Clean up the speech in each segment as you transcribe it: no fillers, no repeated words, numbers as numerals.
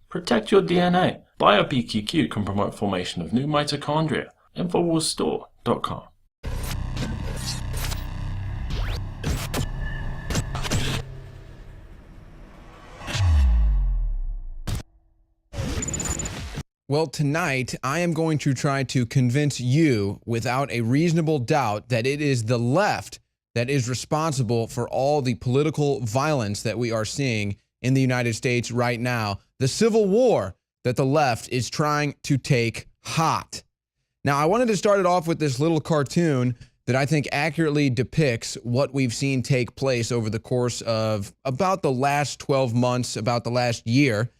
Protect your DNA. BioPQQ can promote formation of new mitochondria. Infowarsstore.com. Well, tonight, I am going to try to convince you without a reasonable doubt that it is the left that is responsible for all the political violence that we are seeing in the United States right now. The civil war that the left is trying to take hot. Now, I wanted to start it off with this little cartoon that I think accurately depicts what we've seen take place over the course of about the last 12 months, about the last year.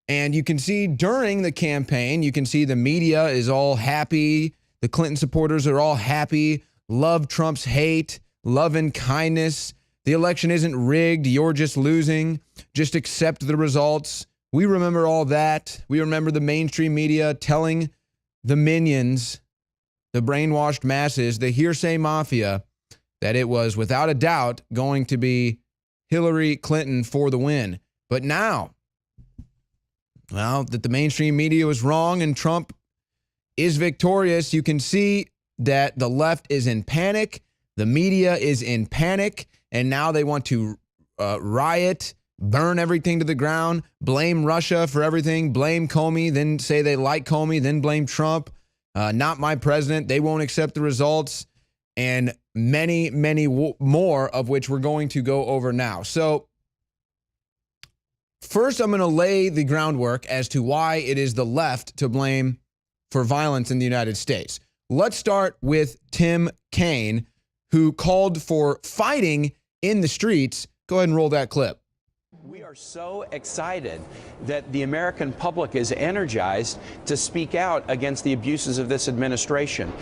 And you can see during the campaign, you can see the media is all happy. The Clinton supporters are all happy. Love Trump's hate. Love and kindness. The election isn't rigged. You're just losing. Just accept the results. We remember all that. We remember the mainstream media telling the minions, the brainwashed masses, the hearsay mafia, that it was without a doubt going to be Hillary Clinton for the win. But now, well, that the mainstream media was wrong and Trump is victorious, you can see that the left is in panic, the media is in panic, and now they want to riot, burn everything to the ground, blame Russia for everything, blame Comey, then say they like Comey, then blame Trump, not my president, they won't accept the results, and many, many more of which we're going to go over now. So, first, I'm going to lay the groundwork as to why it is the left to blame for violence in the United States. Let's start with Tim Kaine, who called for fighting in the streets. Go ahead and roll that clip. We are so excited that the American public is energized to speak out against the abuses of this administration.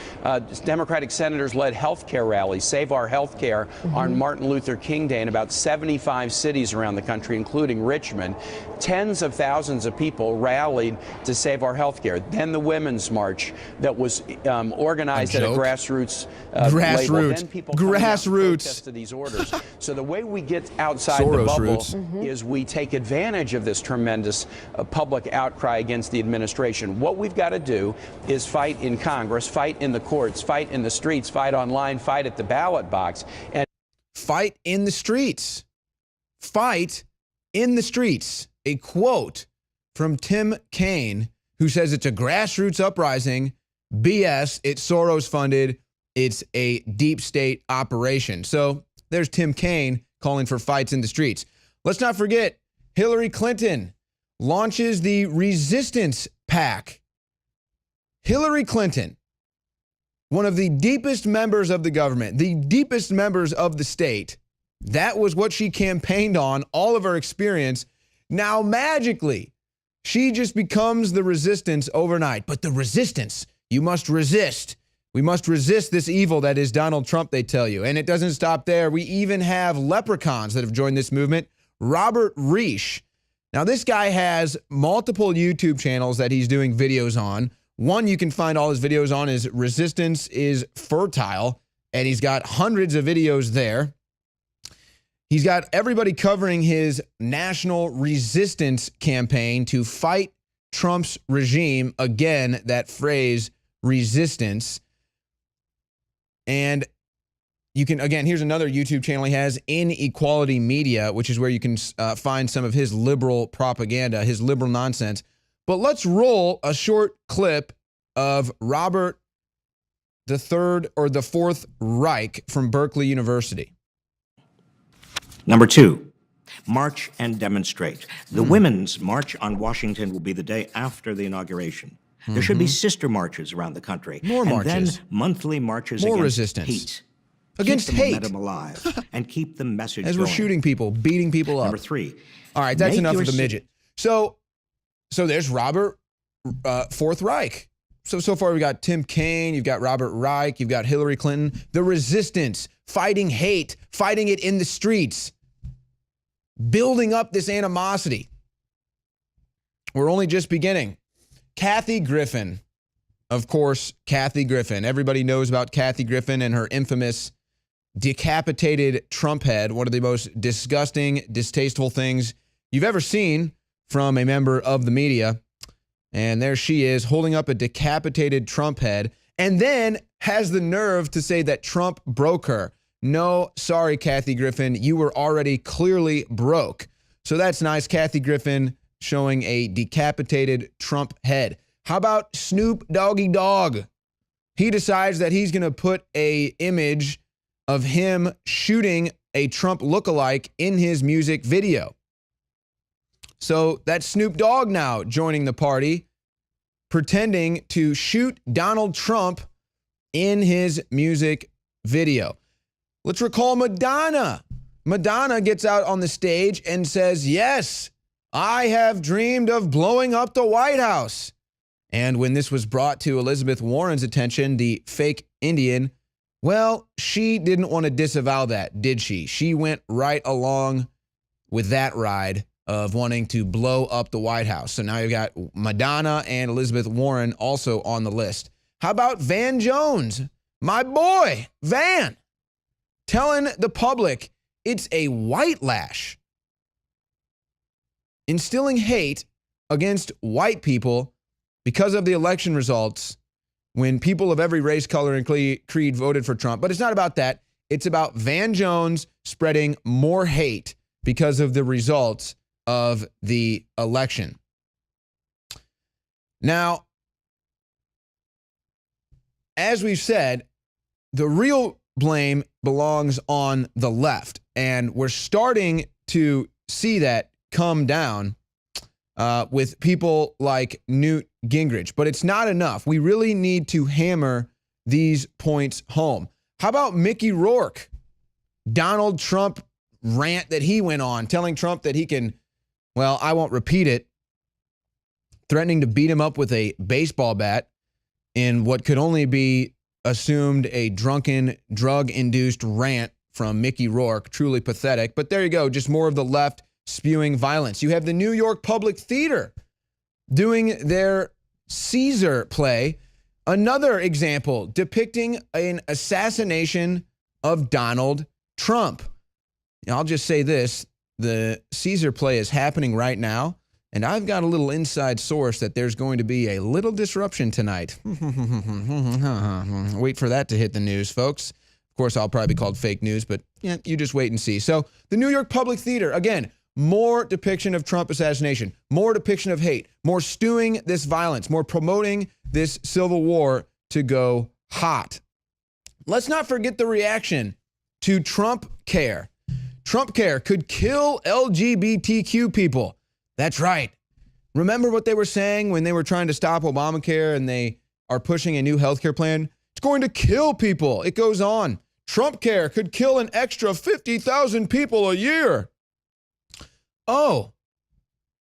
Democratic senators led health care rallies, Save Our Health Care, on Martin Luther King Day in about 75 cities around the country, including Richmond. Tens of thousands of people rallied to save our health care. Then the Women's March that was organized at a grassroots label. Then people protest to these orders. So the way we get outside the bubble is we take advantage of this tremendous public outcry against the administration. What we've got to do is fight in Congress, fight in the courts, fight in the streets, fight online, fight at the ballot box. And fight in the streets. Fight in the streets. A quote from Tim Kaine, who says it's a grassroots uprising. BS, it's Soros funded. It's a deep state operation. So there's Tim Kaine calling for fights in the streets. Let's not forget, Hillary Clinton launches the Resistance PAC. Hillary Clinton, one of the deepest members of the government, the deepest members of the state, that was what she campaigned on, all of her experience. Now, magically, she just becomes the resistance overnight. But the resistance, you must resist. We must resist this evil that is Donald Trump, they tell you. And it doesn't stop there. We even have leprechauns that have joined this movement. Robert Reich. Now, this guy has multiple YouTube channels that he's doing videos on. One you can find all his videos on is Resistance is Fertile, and he's got hundreds of videos there. He's got everybody covering his national resistance campaign to fight Trump's regime. Again, that phrase, resistance. And you can, again, here's another YouTube channel he has, Inequality Media, which is where you can find some of his liberal propaganda, his liberal nonsense. But let's roll a short clip of Robert the Third or the Fourth Reich from Berkeley University. Number two, march and demonstrate. The Women's March on Washington will be the day after the inauguration. There should be sister marches around the country. More marches. And then monthly marches More against resistance. hate. Against keep the hate. momentum alive and keep the message As going. we're shooting people, beating people up. Number three. All right, that's make enough your of the midget. So there's Robert Fourth Reich. So far we got Tim Kaine, you've got Robert Reich, you've got Hillary Clinton. The resistance, fighting hate, fighting it in the streets, building up this animosity. We're only just beginning. Kathy Griffin, of course, Kathy Griffin. Everybody knows about Kathy Griffin and her infamous decapitated Trump head, one of the most disgusting, distasteful things you've ever seen. from a member of the media. And there she is holding up a decapitated Trump head and then has the nerve to say that Trump broke her. No, sorry, Kathy Griffin. You were already clearly broke. So that's nice. Kathy Griffin showing a decapitated Trump head. How about Snoop Doggy Dogg? He decides that he's going to put a image of him shooting a Trump lookalike in his music video. So that's Snoop Dogg now joining the party, pretending to shoot Donald Trump in his music video. Let's recall Madonna. Madonna gets out on the stage and says, yes, I have dreamed of blowing up the White House. And when this was brought to Elizabeth Warren's attention, the fake Indian, well, she didn't want to disavow that, did she? She went right along with that ride of wanting to blow up the White House. So now you've got Madonna and Elizabeth Warren also on the list. How about Van Jones? My boy, Van, telling the public it's a white lash, instilling hate against white people because of the election results when people of every race, color, and creed voted for Trump. But it's not about that. It's about Van Jones spreading more hate because of the results of the election. Now, as we've said, the real blame belongs on the left, and we're starting to see that come down with people like Newt Gingrich, but it's not enough. We really need to hammer these points home. How about Mickey Rourke? Donald Trump rant that he went on, telling Trump that he can, well, I won't repeat it, threatening to beat him up with a baseball bat in what could only be assumed a drunken, drug-induced rant from Mickey Rourke. Truly pathetic. But there you go, just more of the left spewing violence. You have the New York Public Theater doing their Caesar play, another example depicting an assassination of Donald Trump. I'll just say this, the Caesar play is happening right now, and I've got a little inside source that there's going to be a little disruption tonight. Wait for that to hit the news, folks. Of course, I'll probably be called fake news, but yeah, you just wait and see. So the New York Public Theater, again, more depiction of Trump assassination, more depiction of hate, more stewing this violence, more promoting this civil war to go hot. Let's not forget the reaction to Trump Care. Trump Care could kill LGBTQ people. That's right. Remember what they were saying when they were trying to stop Obamacare and they are pushing a new healthcare plan? It's going to kill people. It goes on. Trump Care could kill an extra 50,000 people a year. Oh,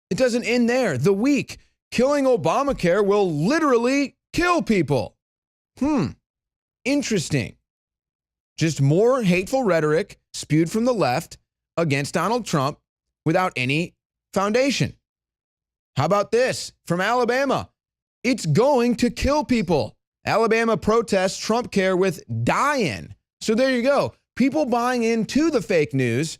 it doesn't end there. The week killing Obamacare will literally kill people. Interesting. Just more hateful rhetoric spewed from the left against Donald Trump without any foundation. How about this from Alabama? It's going to kill people. Alabama protests Trump Care with die-in. So there you go. People buying into the fake news,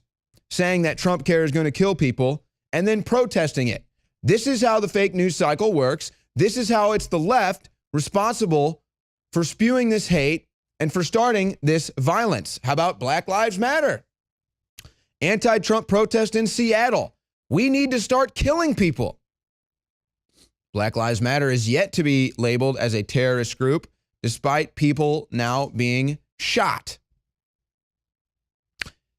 saying that Trump Care is going to kill people, and then protesting it. This is how the fake news cycle works. This is how it's the left responsible for spewing this hate and for starting this violence. How about Black Lives Matter? Anti-Trump protest in Seattle. We need to start killing people. Black Lives Matter is yet to be labeled as a terrorist group, despite people now being shot.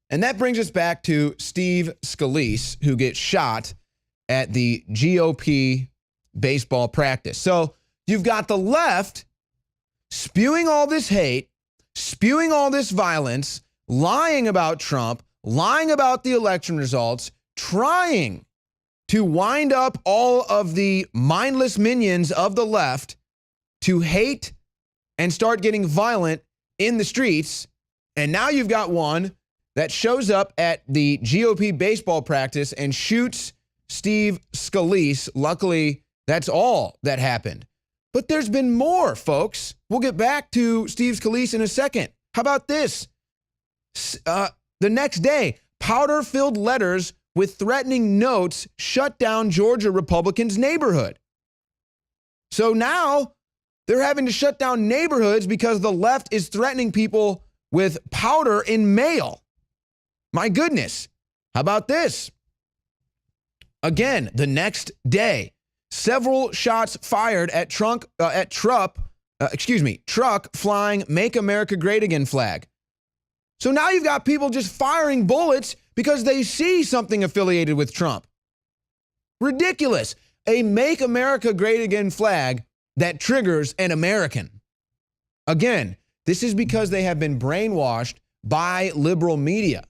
And that brings us back to Steve Scalise, who gets shot at the GOP baseball practice. So you've got the left spewing all this hate, spewing all this violence, lying about Trump, lying about the election results, trying to wind up all of the mindless minions of the left to hate and start getting violent in the streets. And now you've got one that shows up at the GOP baseball practice and shoots Steve Scalise. Luckily, that's all that happened. But there's been more, folks. We'll get back to Steve Scalise in a second. How about this? The next day, powder-filled letters with threatening notes shut down Georgia Republicans' neighborhood. So now they're having to shut down neighborhoods because the left is threatening people with powder in mail. My goodness. How about this? Again, the next day, several shots fired at truck flying Make America Great Again flag. So now you've got people just firing bullets because they see something affiliated with Trump. Ridiculous. A Make America Great Again flag that triggers an American. Again, this is because they have been brainwashed by liberal media.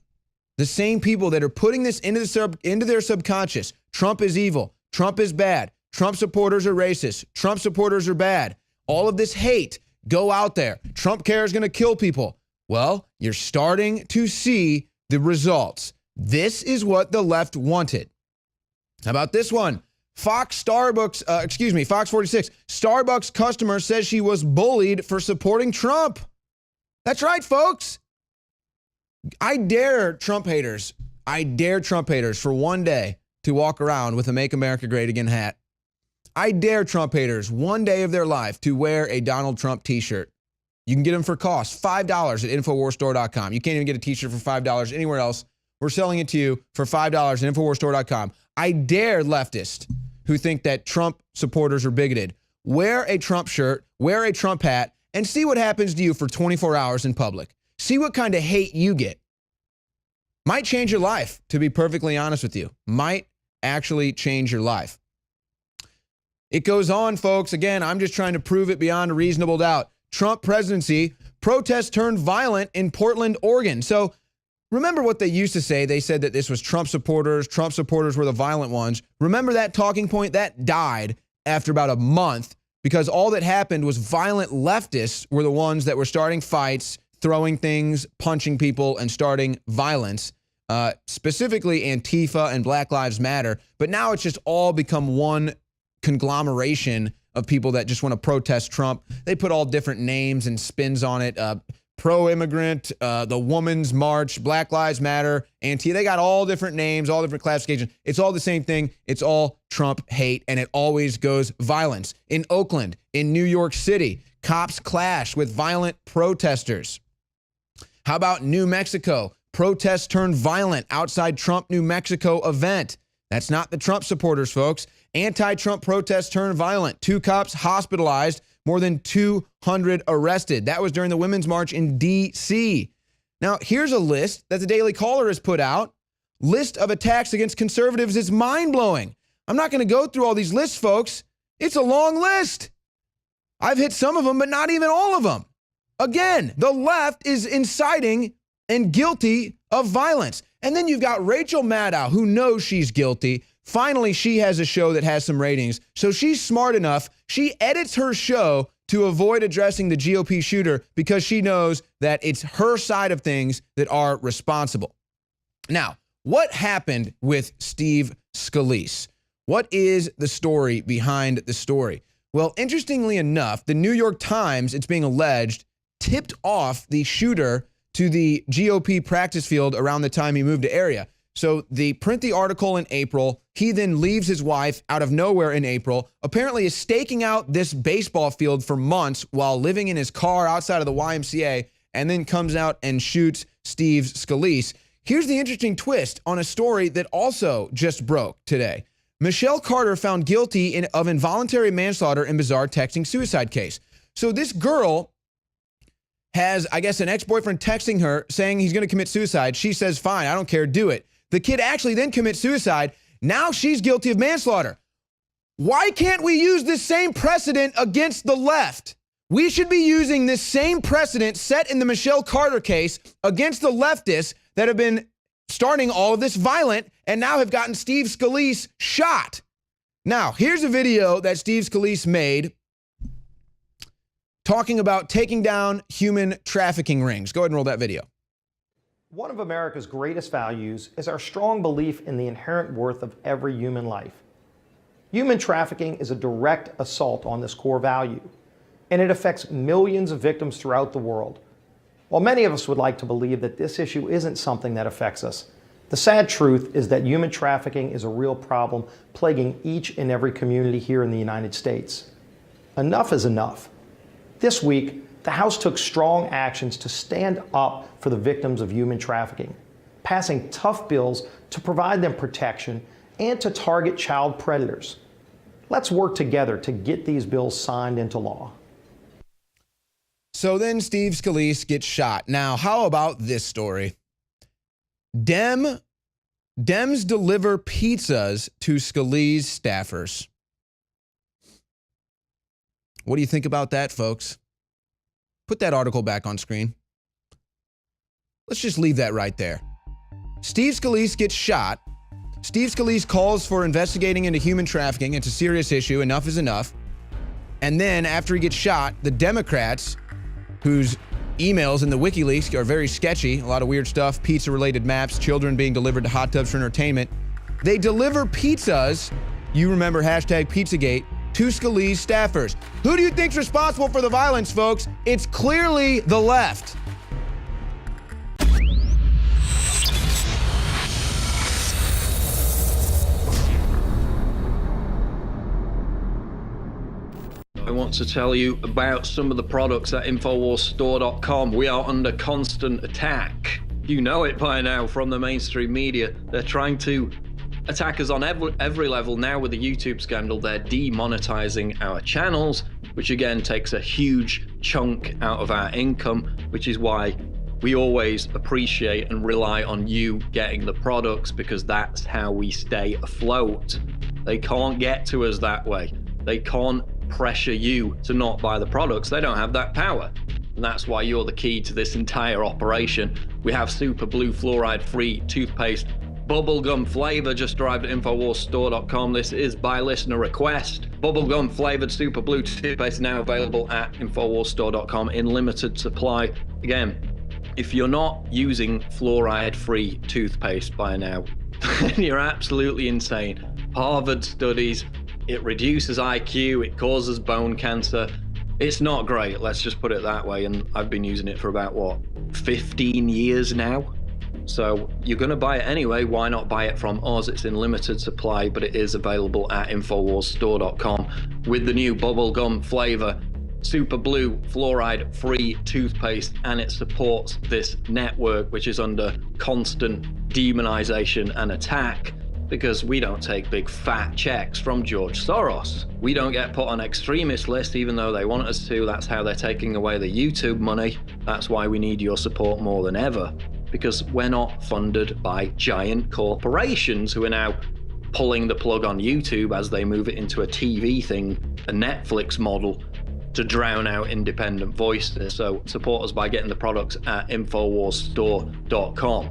The same people that are putting this into their subconscious. Trump is evil. Trump is bad. Trump supporters are racist. Trump supporters are bad. All of this hate, go out there. Trump care is going to kill people. Well, you're starting to see the results. This is what the left wanted. How about this one? Fox 46. Starbucks customer says she was bullied for supporting Trump. That's right, folks. I dare Trump haters for one day to walk around with a Make America Great Again hat. I dare Trump haters one day of their life to wear a Donald Trump t-shirt. You can get them for cost, $5 at InfoWarsStore.com. You can't even get a t-shirt for $5 anywhere else. We're selling it to you for $5 at InfoWarsStore.com. I dare leftists who think that Trump supporters are bigoted. Wear a Trump shirt, wear a Trump hat, and see what happens to you for 24 hours in public. See what kind of hate you get. Might change your life, to be perfectly honest with you. Might actually change your life. It goes on, folks. Again, I'm just trying to prove it beyond a reasonable doubt. Trump presidency, protests turned violent in Portland, Oregon. So remember what they used to say. They said that this was Trump supporters. Trump supporters were the violent ones. Remember that talking point? That died after about a month because all that happened was violent leftists were the ones that were starting fights, throwing things, punching people, and starting violence, specifically Antifa and Black Lives Matter. But now it's just all become one conglomeration of people that just want to protest Trump. They put all different names and spins on it. Pro-immigrant, the Women's March, Black Lives Matter, Antifa. They got all different names, all different classifications. It's all the same thing. It's all Trump hate, and it always goes violence. In Oakland, in New York City, cops clash with violent protesters. How about New Mexico? Protests turned violent outside Trump New Mexico event. That's not the Trump supporters, folks. Anti-Trump protests turned violent. 2 cops hospitalized, more than 200 arrested. That was during the Women's March in D.C. Now, here's a list that the Daily Caller has put out. List of attacks against conservatives is mind-blowing. I'm not going to go through all these lists, folks. It's a long list. I've hit some of them, but not even all of them. Again, the left is inciting and guilty of violence. And then you've got Rachel Maddow, who knows she's guilty. Finally, she has a show that has some ratings. So she's smart enough. She edits her show to avoid addressing the GOP shooter because she knows that it's her side of things that are responsible. Now, what happened with Steve Scalise? What is the story behind the story? Well, interestingly enough, the New York Times, it's being alleged, tipped off the shooter to the GOP practice field around the time he moved to area. So they print the article in April. He then leaves his wife out of nowhere in April, apparently is staking out this baseball field for months while living in his car outside of the YMCA, and then comes out and shoots Steve Scalise. Here's the interesting twist on a story that also just broke today. Michelle Carter found guilty of involuntary manslaughter in bizarre texting suicide case. So this girl has, I guess, an ex-boyfriend texting her saying he's going to commit suicide. She says, fine, I don't care, do it. The kid actually then commits suicide. Now she's guilty of manslaughter. Why can't we use this same precedent against the left? We should be using this same precedent set in the Michelle Carter case against the leftists that have been starting all of this violent and now have gotten Steve Scalise shot. Now, here's a video that Steve Scalise made talking about taking down human trafficking rings. Go ahead and roll that video. One of America's greatest values is our strong belief in the inherent worth of every human life. Human trafficking is a direct assault on this core value, and it affects millions of victims throughout the world. While many of us would like to believe that this issue isn't something that affects us, The sad truth is that human trafficking is a real problem plaguing each and every community here in the United States. Enough is enough. This week, the House took strong actions to stand up for the victims of human trafficking, passing tough bills to provide them protection and to target child predators. Let's work together to get these bills signed into law. So then Steve Scalise gets shot. Now, how about this story? Dems deliver pizzas to Scalise staffers. What do you think about that, folks? Put that article back on screen. Let's just leave that right there. Steve Scalise gets shot. Steve Scalise calls for investigating into human trafficking. It's a serious issue. Enough is enough. And then after he gets shot, the Democrats, whose emails in the WikiLeaks are very sketchy, a lot of weird stuff, pizza-related maps, children being delivered to hot tubs for entertainment, they deliver pizzas, you remember hashtag Pizzagate, to Scalise staffers. Who do you think's responsible for the violence, folks? It's clearly the left. I want to tell you about some of the products at InfowarsStore.com. We are under constant attack. You know it by now from the mainstream media. They're trying to attack us on every level. Now with the YouTube scandal, they're demonetizing our channels, which again takes a huge chunk out of our income, which is why we always appreciate and rely on you getting the products, because that's how we stay afloat. They can't get to us that way. They can't pressure you to not buy the products. They don't have that power. And that's why you're the key to this entire operation. We have Super Blue fluoride-free toothpaste, bubblegum flavor just arrived at InfowarsStore.com. This is by listener request. Bubblegum flavored Super Blue toothpaste now available at InfowarsStore.com in limited supply. Again, if you're not using fluoride-free toothpaste by now, you're absolutely insane. Harvard studies, it reduces IQ, it causes bone cancer. It's not great, let's just put it that way. And I've been using it for about, 15 years now? So you're gonna buy it anyway, why not buy it from us? It's in limited supply, but it is available at InfowarsStore.com with the new bubblegum flavor, Super Blue fluoride-free toothpaste, and it supports this network, which is under constant demonization and attack, because we don't take big fat checks from George Soros. We don't get put on extremist lists even though they want us to. That's how they're taking away the YouTube money. That's why we need your support more than ever, because we're not funded by giant corporations who are now pulling the plug on YouTube as they move it into a TV thing, a Netflix model, to drown out independent voices. So support us by getting the products at InfowarsStore.com.